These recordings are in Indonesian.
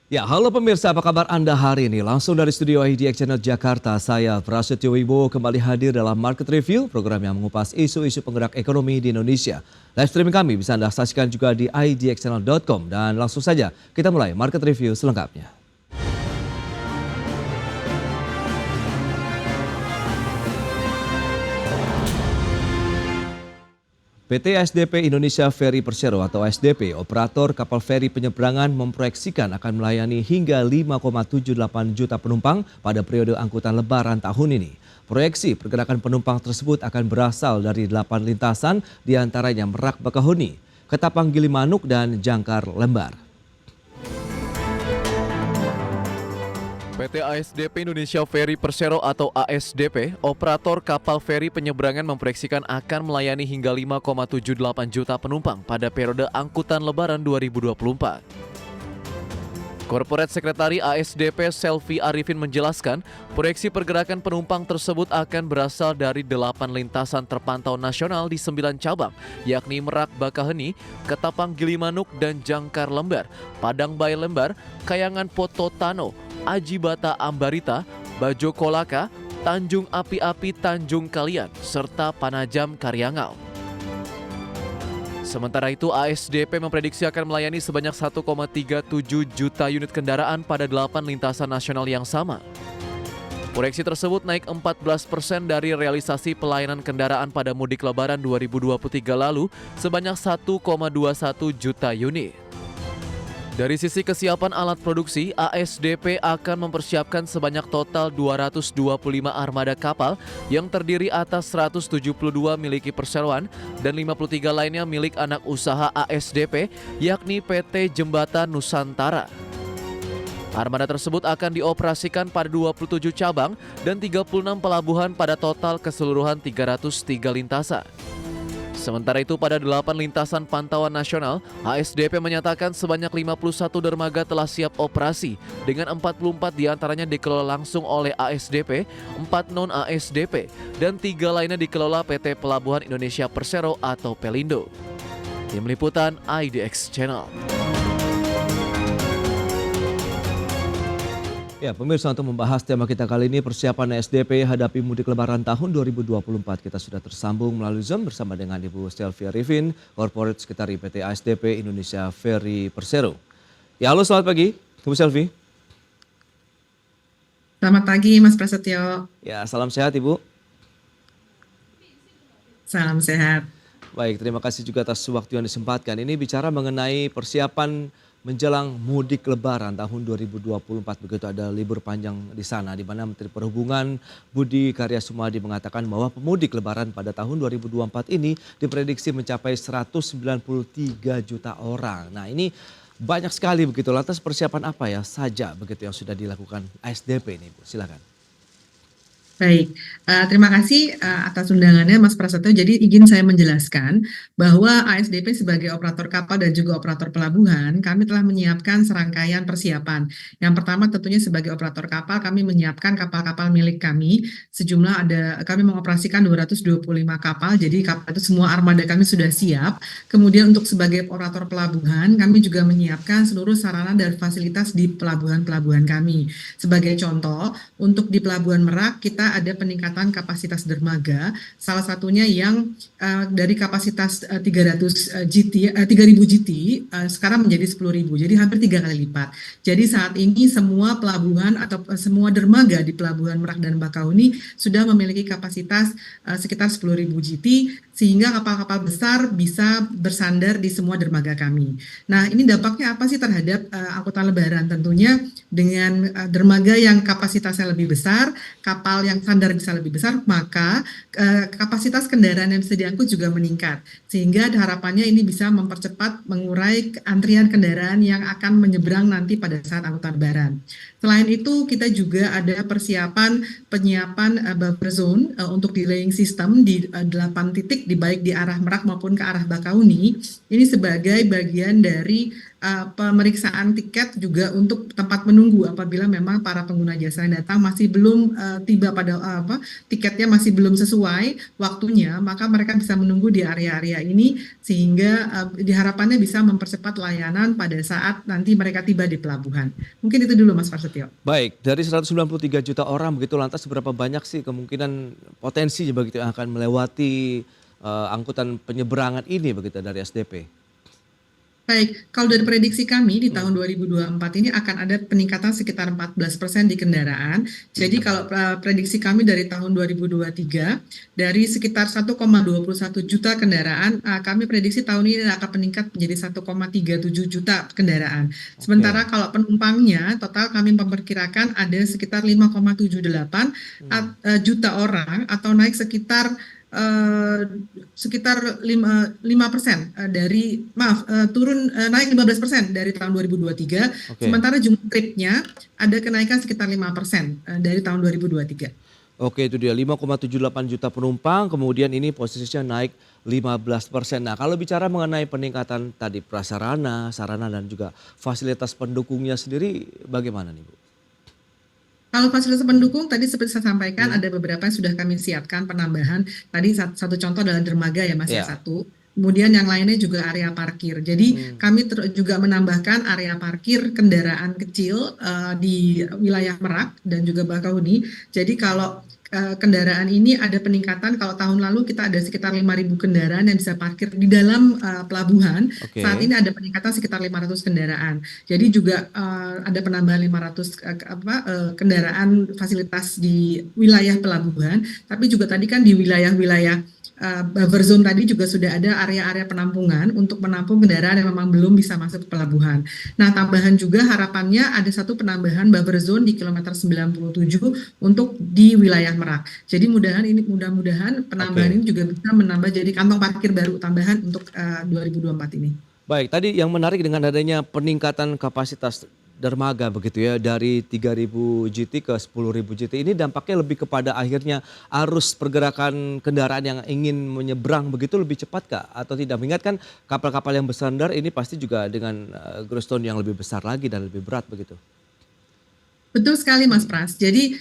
Ya, halo pemirsa, apa kabar Anda hari ini? Langsung dari studio IDX Channel Jakarta, saya Prasetyo Wibowo kembali hadir dalam Market Review, program yang mengupas isu-isu penggerak ekonomi di Indonesia. Live streaming kami bisa Anda saksikan juga di idxchannel.com dan langsung saja kita mulai Market Review selengkapnya. PT SDP Indonesia Ferry Persero atau SDP, operator kapal feri penyeberangan memproyeksikan akan melayani hingga 5,78 juta penumpang pada periode angkutan lebaran tahun ini. Proyeksi pergerakan penumpang tersebut akan berasal dari 8 lintasan diantaranya Merak Bakahuni, Ketapang Gilimanuk, dan Jangkar Lembar. PT ASDP Indonesia Ferry Persero atau ASDP, operator kapal feri penyeberangan memproyeksikan akan melayani hingga 5,78 juta penumpang pada periode angkutan lebaran 2024. Corporate Sekretari ASDP Selvi Arifin menjelaskan, proyeksi pergerakan penumpang tersebut akan berasal dari 8 lintasan terpantau nasional di 9 cabang, yakni Merak Bakaheni, Ketapang Gilimanuk, dan Jangkar Lembar, Padang Bayi Lembar, Kayangan Pototano, Aji Bata Ambarita, Bajo Kolaka, Tanjung Api-Api Tanjung Kalian, serta Panajam Karyangau. Sementara itu, ASDP memprediksi akan melayani sebanyak 1,37 juta unit kendaraan pada 8 lintasan nasional yang sama. Proyeksi tersebut naik 14% dari realisasi pelayanan kendaraan pada mudik lebaran 2023 lalu sebanyak 1,21 juta unit. Dari sisi kesiapan alat produksi, ASDP akan mempersiapkan sebanyak total 225 armada kapal yang terdiri atas 172 miliki perseroan dan 53 lainnya milik anak usaha ASDP, yakni PT Jembatan Nusantara. Armada tersebut akan dioperasikan pada 27 cabang dan 36 pelabuhan pada total keseluruhan 303 lintasan. Sementara itu pada 8 lintasan pantauan nasional, ASDP menyatakan sebanyak 51 dermaga telah siap operasi, dengan 44 diantaranya dikelola langsung oleh ASDP, 4 non-ASDP, dan 3 lainnya dikelola PT Pelabuhan Indonesia Persero atau Pelindo. Tim Liputan IDX Channel. Ya, pemirsa, untuk membahas tema kita kali ini, persiapan SDP hadapi mudik lebaran tahun 2024. Kita sudah tersambung melalui Zoom bersama dengan Ibu Selvi Arifin, Corporate Sekretari PT ASDP Indonesia Ferry Persero. Ya, halo, selamat pagi, Ibu Selvi. Selamat pagi, Mas Prasetyo. Ya, salam sehat, Ibu. Salam sehat. Baik, terima kasih juga atas waktu yang disempatkan. Ini bicara mengenai persiapan menjelang mudik lebaran tahun 2024, begitu ada libur panjang di sana, di mana Menteri Perhubungan Budi Karya Sumadi mengatakan bahwa pemudik lebaran pada tahun 2024 ini diprediksi mencapai 193 juta orang. Nah, ini banyak sekali begitu. Lantas persiapan apa ya saja begitu yang sudah dilakukan ASDP ini, Bu? Silakan. Baik, terima kasih atas undangannya Mas Prasetyo. Jadi izin saya menjelaskan bahwa ASDP sebagai operator kapal dan juga operator pelabuhan, kami telah menyiapkan serangkaian persiapan. Yang pertama tentunya sebagai operator kapal, kami menyiapkan kapal-kapal milik kami. Kami mengoperasikan 225 kapal, jadi kapal itu semua armada kami sudah siap. Kemudian untuk sebagai operator pelabuhan, kami juga menyiapkan seluruh sarana dan fasilitas di pelabuhan-pelabuhan kami. Sebagai contoh, untuk di Pelabuhan Merak, kita ada peningkatan kapasitas dermaga, salah satunya yang dari kapasitas 300 GT, 3000 GT sekarang menjadi 10.000, jadi hampir 3 kali lipat. Jadi saat ini semua pelabuhan atau semua dermaga di Pelabuhan Merak dan Bakahuni sudah memiliki kapasitas sekitar 10.000 GT, sehingga kapal-kapal besar bisa bersandar di semua dermaga kami. Nah, ini dampaknya apa sih terhadap angkutan lebaran? Tentunya dengan dermaga yang kapasitasnya lebih besar, kapal yang sandar bisa lebih besar, maka kapasitas kendaraan yang bisa diangkut juga meningkat. Sehingga harapannya ini bisa mempercepat, mengurai antrian kendaraan yang akan menyeberang nanti pada saat angkutan lebaran. Selain itu, kita juga ada penyiapan buffer zone untuk delaying system di 8 titik baik di arah Merak maupun ke arah Bakahuni, ini sebagai bagian dari pemeriksaan tiket juga untuk tempat menunggu apabila memang para pengguna jasa yang datang masih belum tiba pada tiketnya masih belum sesuai waktunya, maka mereka bisa menunggu di area-area ini sehingga diharapkannya bisa mempercepat layanan pada saat nanti mereka tiba di pelabuhan. Mungkin itu dulu Mas Prasetyo. Baik, dari 193 juta orang begitu lantas seberapa banyak sih kemungkinan potensi begitu yang akan melewati angkutan penyeberangan ini begitu dari SDP? Baik, kalau dari prediksi kami di tahun 2024 ini akan ada peningkatan sekitar 14% di kendaraan. Jadi kalau prediksi kami dari tahun 2023 dari sekitar 1,21 juta kendaraan, kami prediksi tahun ini akan meningkat menjadi 1,37 juta kendaraan. Sementara kalau penumpangnya total kami memperkirakan ada sekitar 5,78 juta orang atau naik sekitar sekitar 5% dari naik 15% dari tahun 2023. Sementara jumlah tripnya ada kenaikan sekitar 5% dari tahun 2023. Oke, itu dia 5,78 juta penumpang, kemudian ini posisinya naik 15%. Nah, kalau bicara mengenai peningkatan tadi prasarana, sarana dan juga fasilitas pendukungnya sendiri bagaimana nih Bu? Kalau fasilitas pendukung tadi seperti saya sampaikan ada beberapa yang sudah kami siapkan penambahan. Tadi satu contoh adalah dermaga ya Mas ya, satu. Kemudian yang lainnya juga area parkir. Jadi kami juga menambahkan area parkir kendaraan kecil di wilayah Merak dan juga Bakahuni. Jadi kalau kendaraan ini ada peningkatan, kalau tahun lalu kita ada sekitar 5.000 kendaraan yang bisa parkir di dalam pelabuhan. Saat ini ada peningkatan sekitar 500 kendaraan. Jadi juga ada penambahan 500 kendaraan fasilitas di wilayah pelabuhan, tapi juga tadi kan di wilayah-wilayah buffer zone tadi juga sudah ada area-area penampungan untuk menampung kendaraan yang memang belum bisa masuk ke pelabuhan. Nah, tambahan juga harapannya ada satu penambahan buffer zone di kilometer 97 untuk di wilayah Merak. Jadi mudah-mudahan penambahan ini juga bisa menambah jadi kantong parkir baru tambahan untuk 2024 ini. Baik, tadi yang menarik dengan adanya peningkatan kapasitas dermaga begitu ya dari 3.000 GT ke 10.000 GT ini dampaknya lebih kepada akhirnya arus pergerakan kendaraan yang ingin menyeberang begitu lebih cepat kah atau tidak? Mengingat kan kapal-kapal yang bersandar ini pasti juga dengan gross ton yang lebih besar lagi dan lebih berat begitu. Betul sekali Mas Pras. Jadi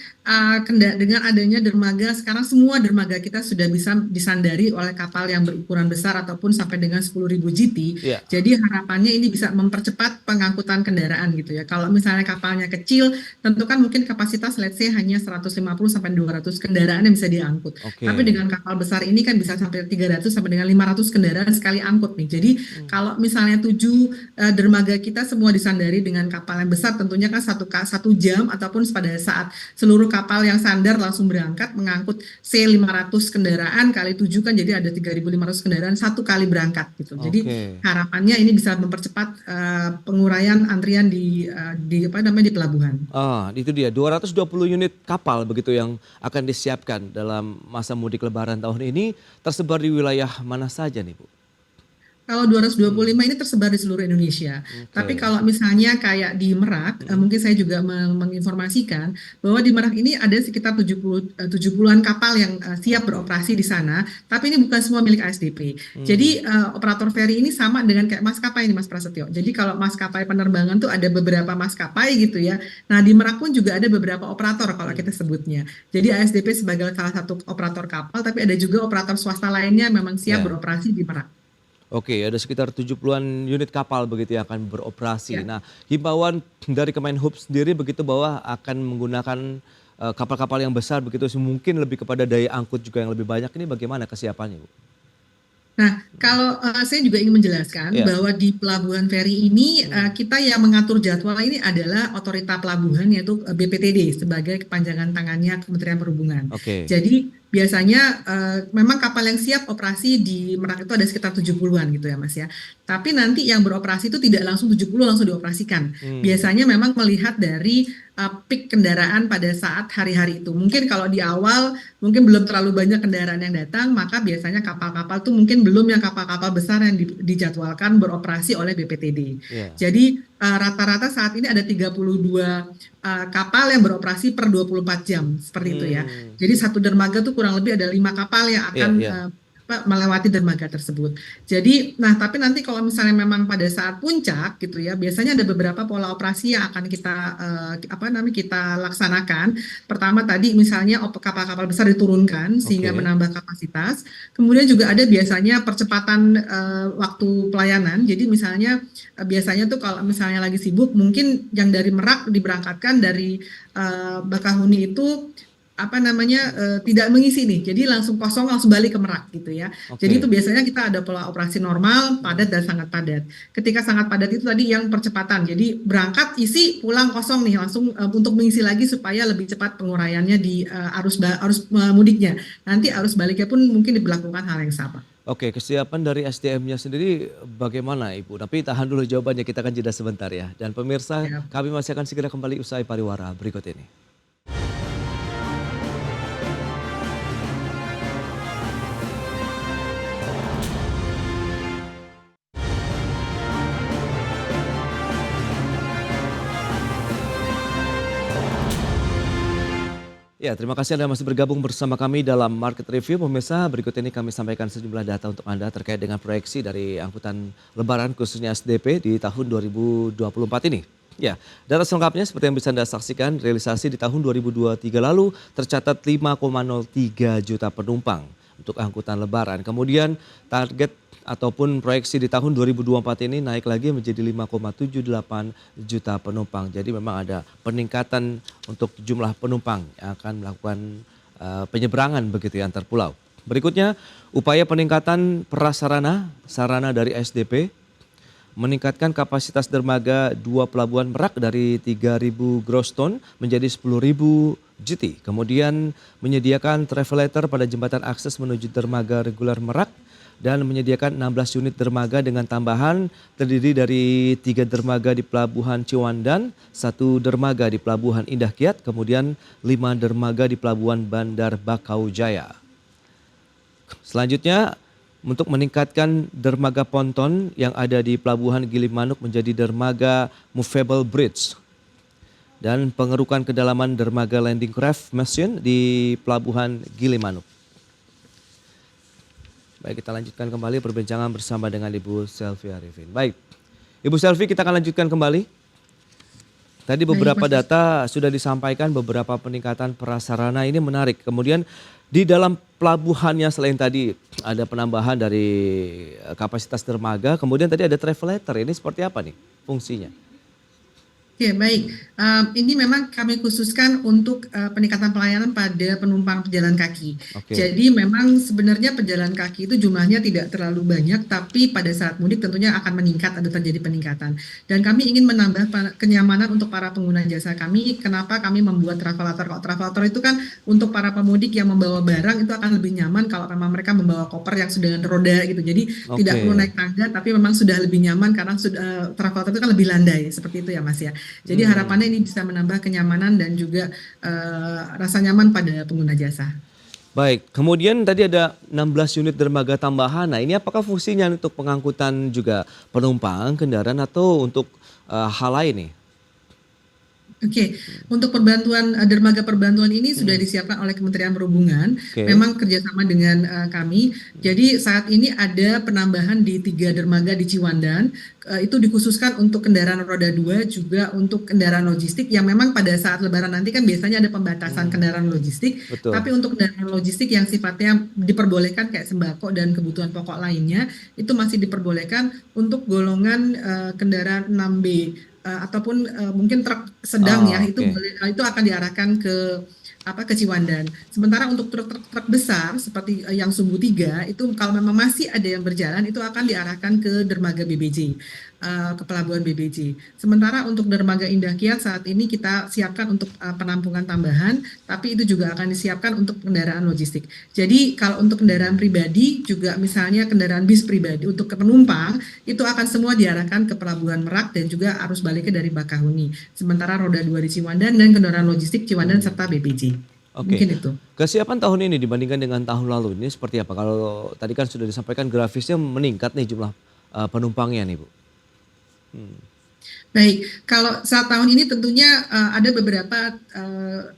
dengan adanya dermaga, sekarang semua dermaga kita sudah bisa disandari oleh kapal yang berukuran besar ataupun sampai dengan 10.000 GT. Jadi harapannya ini bisa mempercepat pengangkutan kendaraan gitu ya. Kalau misalnya kapalnya kecil, tentu kan mungkin kapasitas let's say hanya 150 sampai 200 kendaraan yang bisa diangkut. Tapi dengan kapal besar ini kan bisa sampai 300 sampai dengan 500 kendaraan sekali angkut nih. Jadi kalau misalnya 7 dermaga kita semua disandari dengan kapal yang besar, tentunya kan satu jam ataupun pada saat seluruh kapal yang sandar langsung berangkat mengangkut 500 kendaraan kali 7 kan jadi ada 3.500 kendaraan satu kali berangkat gitu. Jadi harapannya ini bisa mempercepat penguraian antrian di pelabuhan. Itu dia 220 unit kapal begitu yang akan disiapkan dalam masa mudik Lebaran tahun ini tersebar di wilayah mana saja nih Bu? Kalau 225 ini tersebar di seluruh Indonesia. Tapi kalau misalnya kayak di Merak, mungkin saya juga menginformasikan bahwa di Merak ini ada sekitar 70-an kapal yang siap beroperasi di sana. Tapi ini bukan semua milik ASDP. Jadi operator ferry ini sama dengan kayak maskapai ini Mas Prasetyo. Jadi kalau maskapai penerbangan tuh ada beberapa maskapai gitu ya. Nah di Merak pun juga ada beberapa operator kalau kita sebutnya. Jadi ASDP sebagai salah satu operator kapal, tapi ada juga operator swasta lainnya memang siap beroperasi di Merak. Oke, ada sekitar 70-an unit kapal begitu yang akan beroperasi. Nah, himbauan dari Kemenhub sendiri begitu bahwa akan menggunakan kapal-kapal yang besar begitu mungkin lebih kepada daya angkut juga yang lebih banyak. Ini bagaimana kesiapannya, Bu? Nah, kalau saya juga ingin menjelaskan bahwa di pelabuhan feri ini kita yang mengatur jadwal ini adalah otorita pelabuhan yaitu BPTD sebagai kepanjangan tangannya Kementerian Perhubungan. Jadi biasanya memang kapal yang siap operasi di Merak itu ada sekitar 70-an gitu ya Mas ya. Tapi nanti yang beroperasi itu tidak langsung 70 langsung dioperasikan. Biasanya memang melihat dari peak kendaraan pada saat hari-hari itu. Mungkin kalau di awal mungkin belum terlalu banyak kendaraan yang datang, maka biasanya kapal-kapal itu mungkin belum yang kapal-kapal besar yang dijadwalkan beroperasi oleh BPTD. Jadi rata-rata saat ini ada 32 kapal yang beroperasi per 24 jam seperti itu ya. Jadi satu dermaga tuh kurang lebih ada 5 kapal yang akan melewati dermaga tersebut. Jadi, nah tapi nanti kalau misalnya memang pada saat puncak gitu ya, biasanya ada beberapa pola operasi yang akan kita kita laksanakan. Pertama tadi misalnya kapal-kapal besar diturunkan sehingga Oke. menambah kapasitas. Kemudian juga ada biasanya percepatan waktu pelayanan. Jadi misalnya biasanya tuh kalau misalnya lagi sibuk, mungkin yang dari Merak diberangkatkan dari Bakahuni itu tidak mengisi nih, jadi langsung kosong langsung balik ke Merak gitu ya. Jadi itu Oke. biasanya kita ada pola operasi normal, padat dan sangat padat. Ketika sangat padat itu tadi yang percepatan, jadi berangkat isi pulang kosong nih langsung untuk mengisi lagi supaya lebih cepat penguraiannya di arus mudiknya. Nanti arus baliknya pun mungkin diberlakukan hal yang sama. Oke, kesiapan dari SDM-nya sendiri bagaimana Ibu? Tapi tahan dulu jawabannya, kita akan jeda sebentar ya. Dan pemirsa, Ya. kami masih akan segera kembali usai pariwara berikut ini. Ya, terima kasih Anda masih bergabung bersama kami dalam Market Review. Pemirsa, berikut ini kami sampaikan sejumlah data untuk Anda terkait dengan proyeksi dari angkutan lebaran khususnya SDP di tahun 2024 ini. Ya, data selengkapnya seperti yang bisa Anda saksikan, realisasi di tahun 2023 lalu tercatat 5,03 juta penumpang untuk angkutan lebaran. Kemudian target ataupun proyeksi di tahun 2024 ini naik lagi menjadi 5,78 juta penumpang. Jadi memang ada peningkatan untuk jumlah penumpang yang akan melakukan penyeberangan begitu ya antar pulau. Berikutnya, upaya peningkatan prasarana sarana dari SDP meningkatkan kapasitas dermaga 2 pelabuhan Merak dari 3.000 gross ton menjadi 10.000 GT. Kemudian menyediakan travelator pada jembatan akses menuju dermaga reguler Merak dan menyediakan 16 unit dermaga dengan tambahan terdiri dari 3 dermaga di Pelabuhan Ciwandan, 1 dermaga di Pelabuhan Indah Kiat, kemudian 5 dermaga di Pelabuhan Bandar Bakau Jaya. Selanjutnya, untuk meningkatkan dermaga ponton yang ada di Pelabuhan Gilimanuk menjadi dermaga movable bridge. Dan pengerukan kedalaman dermaga landing craft machine di Pelabuhan Gilimanuk. Baik, kita lanjutkan kembali perbincangan bersama dengan Ibu Selvi Arifin. Baik, Ibu Selvi, kita akan lanjutkan kembali. Tadi beberapa data sudah disampaikan, beberapa peningkatan prasarana ini menarik. Kemudian di dalam pelabuhannya selain tadi ada penambahan dari kapasitas dermaga, kemudian tadi ada travelator. Ini seperti apa nih fungsinya? Oke, baik. Ini memang kami khususkan untuk peningkatan pelayanan pada penumpang pejalan kaki. Oke. Jadi memang sebenarnya pejalan kaki itu jumlahnya tidak terlalu banyak, tapi pada saat mudik tentunya akan meningkat, ada terjadi peningkatan. Dan kami ingin menambah kenyamanan untuk para pengguna jasa kami. Kenapa kami membuat travelator? Kalau travelator itu kan untuk para pemudik yang membawa barang itu akan lebih nyaman kalau memang mereka membawa koper yang sudah dengan roda gitu. Jadi tidak perlu naik tangga, tapi memang sudah lebih nyaman karena travelator itu kan lebih landai, seperti itu ya Mas ya. Jadi harapannya ini bisa menambah kenyamanan dan juga rasa nyaman pada pengguna jasa. Baik, kemudian tadi ada 16 unit dermaga tambahan. Nah, ini apakah fungsinya untuk pengangkutan juga penumpang, kendaraan atau untuk hal lain nih? Oke, untuk dermaga perbantuan ini sudah disiapkan oleh Kementerian Perhubungan, memang kerjasama dengan kami. Jadi saat ini ada penambahan di 3 dermaga di Ciwandan, itu dikhususkan untuk kendaraan roda 2 juga untuk kendaraan logistik yang memang pada saat lebaran nanti kan biasanya ada pembatasan kendaraan logistik. Betul. Tapi untuk kendaraan logistik yang sifatnya diperbolehkan kayak sembako dan kebutuhan pokok lainnya, itu masih diperbolehkan untuk golongan kendaraan 6B. Ataupun mungkin truk sedang itu akan diarahkan ke Ciwandan. Sementara untuk truk besar seperti yang Sumbu 3 itu kalau memang masih ada yang berjalan itu akan diarahkan ke dermaga BBJ, ke pelabuhan BBJ. Sementara untuk dermaga Indah Kiat saat ini kita siapkan untuk penampungan tambahan, tapi itu juga akan disiapkan untuk kendaraan logistik. Jadi kalau untuk kendaraan pribadi juga misalnya kendaraan bis pribadi untuk ke penumpang itu akan semua diarahkan ke Pelabuhan Merak dan juga arus baliknya dari Bakahuni. Sementara roda 2 di Ciwandan dan kendaraan logistik Ciwandan serta BBJ. Oke. Mungkin itu. Kesiapan tahun ini dibandingkan dengan tahun lalu ini seperti apa? Kalau tadi kan sudah disampaikan grafisnya meningkat nih jumlah penumpangnya nih Bu. Baik, kalau saat tahun ini tentunya ada beberapa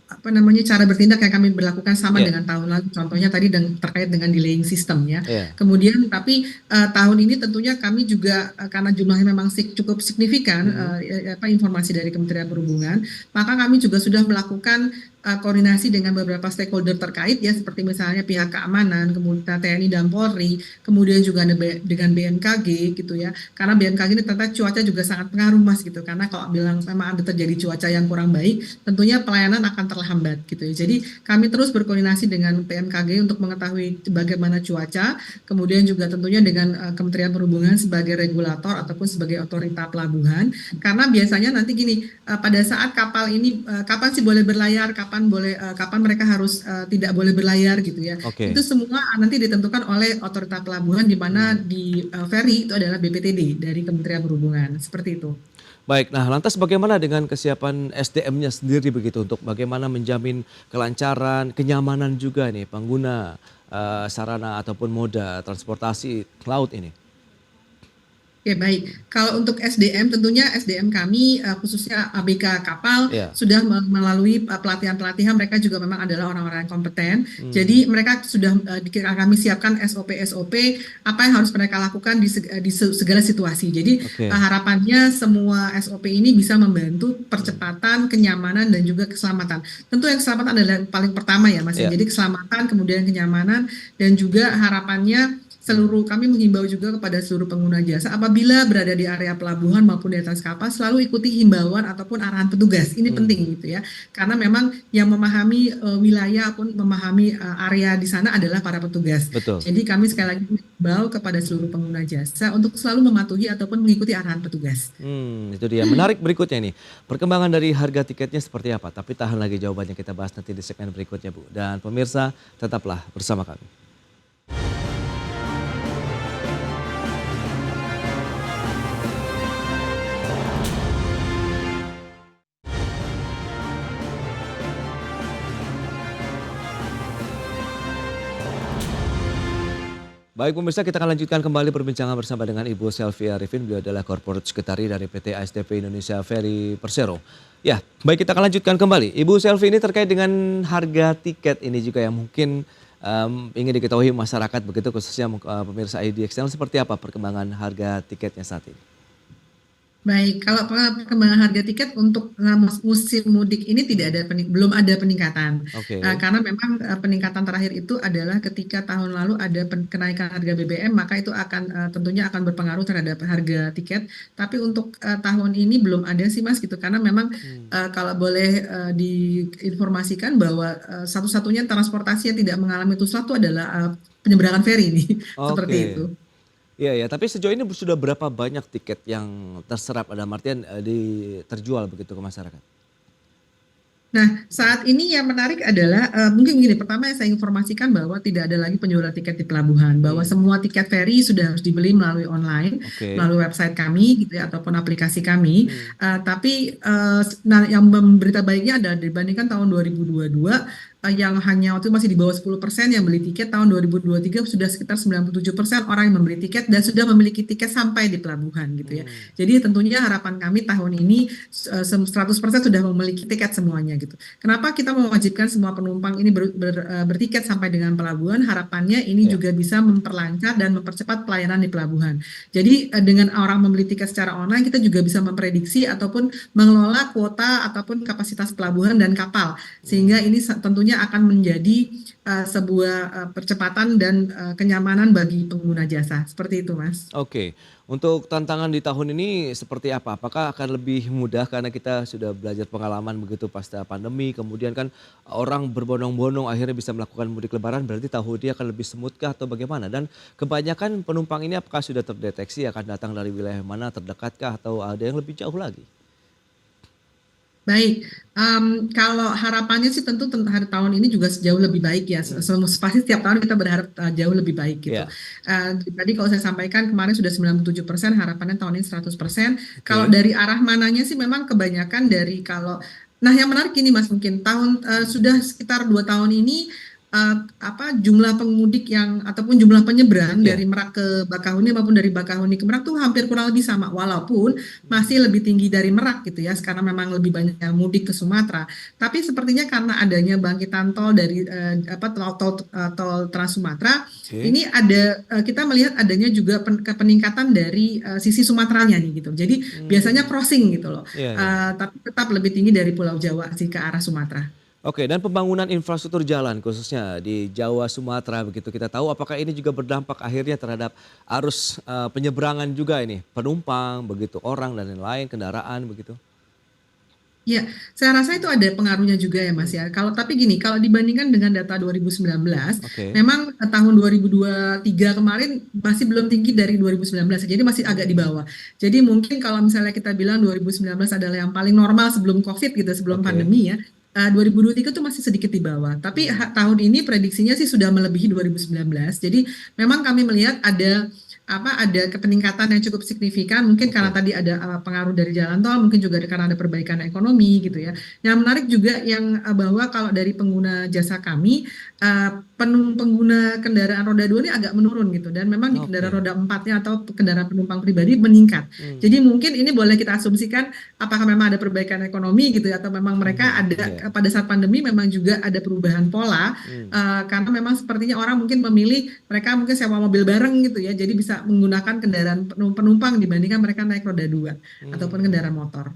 apa namanya cara bertindak yang kami berlakukan sama Iya, dengan tahun lalu. Contohnya tadi terkait dengan delaying system ya. iya, Kemudian tapi tahun ini tentunya kami juga karena jumlahnya memang cukup signifikan mhm, apa informasi dari Kementerian Perhubungan, maka kami juga sudah melakukan koordinasi dengan beberapa stakeholder terkait ya seperti misalnya pihak keamanan, kemudian TNI dan Polri, kemudian juga dengan BMKG gitu ya. Karena BMKG ini ternyata cuaca juga sangat pengaruh Mas gitu. Karena kalau bilang memang ada terjadi cuaca yang kurang baik, tentunya pelayanan akan terhambat gitu ya. Jadi kami terus berkoordinasi dengan BMKG untuk mengetahui bagaimana cuaca, kemudian juga tentunya dengan Kementerian Perhubungan sebagai regulator ataupun sebagai otorita pelabuhan. Karena biasanya nanti gini, pada saat kapal ini kapan sih boleh berlayar, kapan mereka harus tidak boleh berlayar gitu ya. oke. Itu semua nanti ditentukan oleh otorita pelabuhan di mana Mmm. di ferry itu adalah BPTD dari Kementerian Perhubungan, seperti itu. Baik, nah lantas bagaimana dengan kesiapan SDM-nya sendiri begitu untuk bagaimana menjamin kelancaran, kenyamanan juga nih pengguna, sarana ataupun moda transportasi laut ini? Oke, baik. Kalau untuk SDM tentunya SDM kami khususnya ABK kapal Iya, sudah melalui pelatihan-pelatihan mereka juga memang adalah orang-orang yang kompeten. mmm, Jadi mereka sudah kami siapkan SOP-SOP apa yang harus mereka lakukan di segala situasi. Jadi oke, harapannya semua SOP ini bisa membantu percepatan, kenyamanan dan juga keselamatan. Tentu yang keselamatan adalah yang paling pertama ya Mas ya. iya, Jadi keselamatan kemudian kenyamanan dan juga harapannya mmm, kami menghimbau juga kepada seluruh pengguna jasa apabila berada di area pelabuhan maupun di atas kapal selalu ikuti himbauan ataupun arahan petugas. Ini mmm, penting gitu ya. Karena memang yang memahami wilayah ataupun memahami area di sana adalah para petugas. betul. Jadi kami sekali lagi menghimbau kepada seluruh pengguna jasa untuk selalu mematuhi ataupun mengikuti arahan petugas. Itu dia. Menarik berikutnya nih, perkembangan dari harga tiketnya seperti apa? Tapi tahan lagi jawabannya kita bahas nanti di segmen berikutnya, Bu. Dan pemirsa tetaplah bersama kami. Baik pemirsa, kita akan lanjutkan kembali perbincangan bersama dengan Ibu Selvi Arifin. Beliau adalah Corporate Secretary dari PT ASDP Indonesia Ferry Persero. Ya, baik kita akan lanjutkan kembali. Ibu Selvi, ini terkait dengan harga tiket ini juga yang mungkin ingin diketahui masyarakat begitu khususnya pemirsa IDX Channel seperti apa perkembangan harga tiketnya saat ini? Baik, kalau perkembangan harga tiket untuk musim mudik ini tidak ada belum ada peningkatan. Oke. Karena memang peningkatan terakhir itu adalah ketika tahun lalu ada kenaikan harga BBM, maka itu akan tentunya akan berpengaruh terhadap harga tiket. Tapi untuk tahun ini belum ada sih Mas gitu, karena memang Hmm. kalau boleh diinformasikan bahwa satu-satunya transportasi yang tidak mengalami itu itu adalah penyeberangan feri ini, seperti Oke. itu. Iya ya, tapi sejauh ini sudah berapa banyak tiket yang terserap dalam artian terjual begitu ke masyarakat? Nah, saat ini yang menarik adalah mungkin begini, pertama yang saya informasikan bahwa tidak ada lagi penjualan tiket di pelabuhan, bahwa Hmm. semua tiket feri sudah harus dibeli melalui online, Oke. melalui website kami gitu ya ataupun aplikasi kami. Hmm. Tapi nah yang berita baiknya adalah dibandingkan tahun 2022 yang hanya waktu itu masih di bawah 10% yang beli tiket, tahun 2023 sudah sekitar 97% orang yang membeli tiket dan sudah memiliki tiket sampai di pelabuhan gitu ya. Hmm. Jadi tentunya harapan kami tahun ini 100% sudah memiliki tiket semuanya gitu. Kenapa kita mewajibkan semua penumpang ini bertiket sampai dengan pelabuhan? Harapannya ini Ya. juga bisa memperlancar dan mempercepat pelayanan di pelabuhan. Jadi dengan orang membeli tiket secara online, kita juga bisa memprediksi ataupun mengelola kuota ataupun kapasitas pelabuhan dan kapal. Sehingga Hmm. ini tentunya akan menjadi sebuah percepatan dan kenyamanan bagi pengguna jasa. Seperti itu, Mas. Oke, untuk tantangan di tahun ini seperti apa? Apakah akan lebih mudah karena kita sudah belajar pengalaman begitu pasca pandemi, kemudian kan orang berbondong-bondong akhirnya bisa melakukan mudik lebaran, berarti tahun ini akan lebih smooth kah atau bagaimana? Dan kebanyakan penumpang ini apakah sudah terdeteksi akan datang dari wilayah mana, terdekatkah atau ada yang lebih jauh lagi? Baik, kalau harapannya sih tentu hari tahun ini juga jauh lebih baik ya. Hmm. Pasti setiap tahun kita berharap jauh lebih baik gitu. Ya, Tadi kalau saya sampaikan kemarin sudah 97%, harapannya tahun ini 100%. Kalau oke. dari arah mananya sih memang kebanyakan dari kalau, nah yang menarik ini Mas mungkin sudah sekitar 2 tahun ini jumlah pemudik yang ataupun jumlah penyeberang Ya. dari Merak ke Bakahuni maupun dari Bakahuni ke Merak tuh hampir kurang lebih sama, walaupun masih lebih tinggi dari Merak gitu ya, sekarang memang lebih banyak yang mudik ke Sumatera. Tapi sepertinya karena adanya bangkitan tol dari tol Trans Sumatera, Oke. ini ada kita melihat adanya juga peningkatan dari sisi Sumateranya nih gitu. Jadi biasanya Hmm. crossing gitu loh. Iya, iya. Tapi tetap lebih tinggi dari Pulau Jawa sih ke arah Sumatera. Oke, dan pembangunan infrastruktur jalan khususnya di Jawa, Sumatera begitu. Kita tahu apakah ini juga berdampak akhirnya terhadap arus penyeberangan juga ini, penumpang begitu, orang dan lain-lain, kendaraan begitu. Ya, saya rasa itu ada pengaruhnya juga ya Mas Hmm. ya. Tapi gini, kalau dibandingkan dengan data 2019, Oke. memang tahun 2023 kemarin masih belum tinggi dari 2019, jadi masih agak di Hmm. bawah. Jadi mungkin kalau misalnya kita bilang 2019 adalah yang paling normal sebelum COVID gitu, sebelum Oke. pandemi ya, 2023 itu masih sedikit di bawah. Tapi Hmm. tahun ini prediksinya sih sudah melebihi 2019. Jadi memang kami melihat ada peningkatan yang cukup signifikan, mungkin karena Oke. tadi ada pengaruh dari jalan tol, mungkin juga karena ada perbaikan ekonomi gitu ya. Hmm. Yang menarik juga yang bahwa kalau dari pengguna jasa kami, pengguna kendaraan roda 2 ini agak menurun gitu, dan memang di kendaraan Oke. roda 4-nya atau kendaraan penumpang pribadi meningkat. Hmm. Jadi mungkin ini boleh kita asumsikan apakah memang ada perbaikan ekonomi gitu ya, atau memang mereka ada Iya. pada saat pandemi memang juga ada perubahan pola, Hmm. karena memang sepertinya orang mungkin memilih, mereka mungkin sewa mobil bareng gitu ya, jadi bisa menggunakan kendaraan penumpang dibandingkan mereka naik roda 2 ataupun kendaraan Hmm. motor.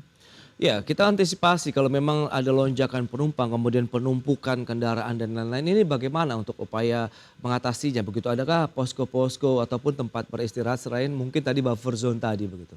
Ya, kita antisipasi kalau memang ada lonjakan penumpang, kemudian penumpukan kendaraan dan lain-lain, ini bagaimana untuk upaya mengatasinya begitu? Adakah posko-posko ataupun tempat beristirahat selain mungkin tadi buffer zone tadi begitu?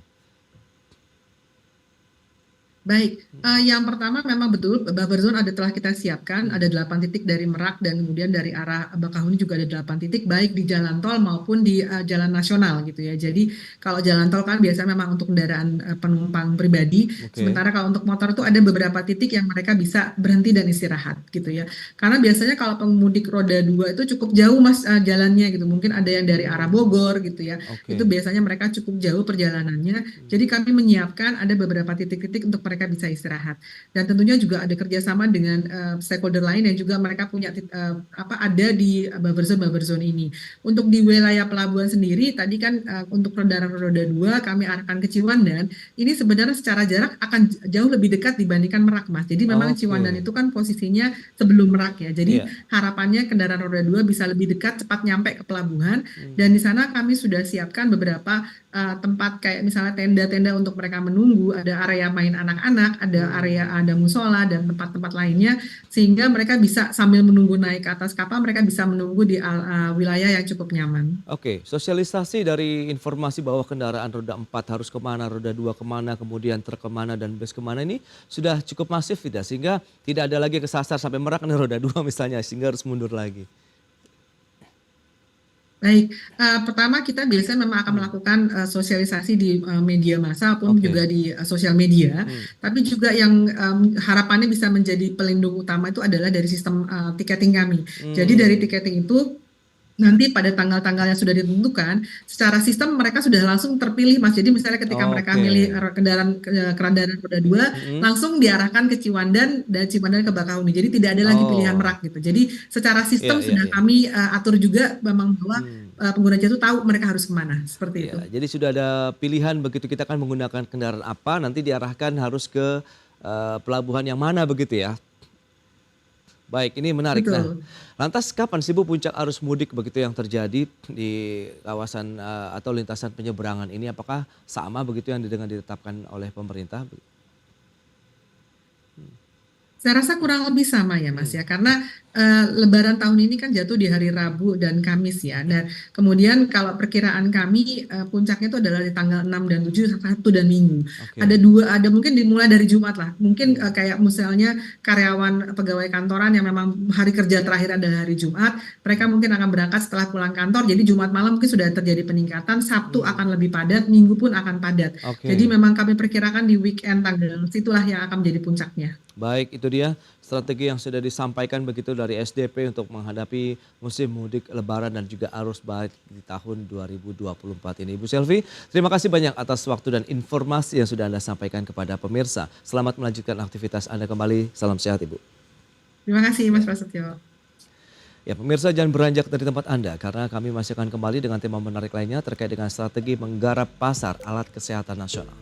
Baik, Mhm. yang pertama memang betul buffer zone telah kita siapkan, Mhm. ada 8 titik dari Merak dan kemudian dari arah Bakahuni juga ada 8 titik, baik di jalan tol maupun di jalan nasional gitu ya. Jadi kalau jalan tol kan biasanya memang untuk kendaraan penumpang pribadi, Oke. sementara kalau untuk motor itu ada beberapa titik yang mereka bisa berhenti dan istirahat gitu ya. Karena biasanya kalau pemudik roda 2 itu cukup jauh Mas jalannya gitu, mungkin ada yang dari arah Hmm. Bogor gitu ya, itu Oke. biasanya mereka cukup jauh perjalanannya. Hmm. Jadi kami menyiapkan ada beberapa titik-titik untuk mereka bisa istirahat. Dan tentunya juga ada kerjasama dengan stakeholder lain yang juga mereka punya ada di buffer zone ini. Untuk di wilayah pelabuhan sendiri, tadi kan untuk kendaraan roda 2 kami arahkan ke Ciwandan. Ini sebenarnya secara jarak akan jauh lebih dekat dibandingkan Merak, Mas. Jadi memang Ciwandan Oke. itu kan posisinya sebelum Merak ya. Jadi Iya. harapannya kendaraan roda 2 bisa lebih dekat, cepat nyampe ke pelabuhan. Dan Hmm. di sana kami sudah siapkan beberapa tempat kayak misalnya tenda-tenda untuk mereka menunggu, ada area main anak-anak, Hmm. ada musola dan tempat-tempat lainnya, sehingga mereka bisa sambil menunggu naik ke atas kapal, mereka bisa menunggu di wilayah yang cukup nyaman. Oke, sosialisasi dari informasi bahwa kendaraan roda 4 harus kemana, roda 2 kemana, kemudian truk kemana, dan bus kemana ini sudah cukup masif tidak? Sehingga tidak ada lagi kesasar sampai Merak nih roda 2 misalnya, sehingga harus mundur lagi. Baik, pertama kita biasanya memang akan Hmm. melakukan sosialisasi di media massa maupun Oke. juga di sosial media, Hmm. tapi juga yang harapannya bisa menjadi pelindung utama itu adalah dari sistem tiketing kami. Jadi dari Hmm. tiketing itu nanti pada tanggal-tanggal yang sudah ditentukan, secara sistem mereka sudah langsung terpilih, Mas. Jadi misalnya ketika mereka Oke. milih kendaraan roda 2, Mhm. langsung diarahkan ke Ciwandan dan Ciwandan ke Bakahuni. Jadi tidak ada lagi pilihan Oh, Merak gitu. Jadi secara iya, sistem iya, sudah iya. kami atur juga memang bahwa Hmm. pengguna jasa itu tahu mereka harus kemana, seperti itu. Ya, jadi sudah ada pilihan begitu kita kan menggunakan kendaraan apa, nanti diarahkan harus ke pelabuhan yang mana begitu ya. Baik, ini menarik. Nah, Betul. lantas kapan sih Bu puncak arus mudik begitu yang terjadi di kawasan atau lintasan penyeberangan ini? Apakah sama begitu yang dengan ditetapkan oleh pemerintah? Saya rasa kurang lebih sama ya Mas Hmm. ya, karena Lebaran tahun ini kan jatuh di hari Rabu dan Kamis ya. Dan kemudian kalau perkiraan kami puncaknya itu adalah di tanggal 6 dan 7, Sabtu dan Minggu. Oke. Ada mungkin dimulai dari Jumat lah. Mungkin Hmm. kayak misalnya karyawan pegawai kantoran yang memang hari kerja terakhir adalah hari Jumat, mereka Hmm. mungkin akan berangkat setelah pulang kantor. Jadi Jumat malam mungkin sudah terjadi peningkatan, Sabtu Hmm. akan lebih padat, Minggu pun akan padat. Jadi Oke. memang kami perkirakan di weekend tanggal situlah yang akan menjadi puncaknya. Baik, itu dia strategi yang sudah disampaikan begitu dari SDP untuk menghadapi musim mudik Lebaran dan juga arus balik di tahun 2024 ini. Ibu Selvi, terima kasih banyak atas waktu dan informasi yang sudah Anda sampaikan kepada pemirsa. Selamat melanjutkan aktivitas Anda kembali. Salam sehat, Ibu. Terima kasih Mas Ya. Prasetyo. Ya pemirsa, jangan beranjak dari tempat Anda karena kami masih akan kembali dengan tema menarik lainnya terkait dengan strategi menggarap pasar alat kesehatan nasional.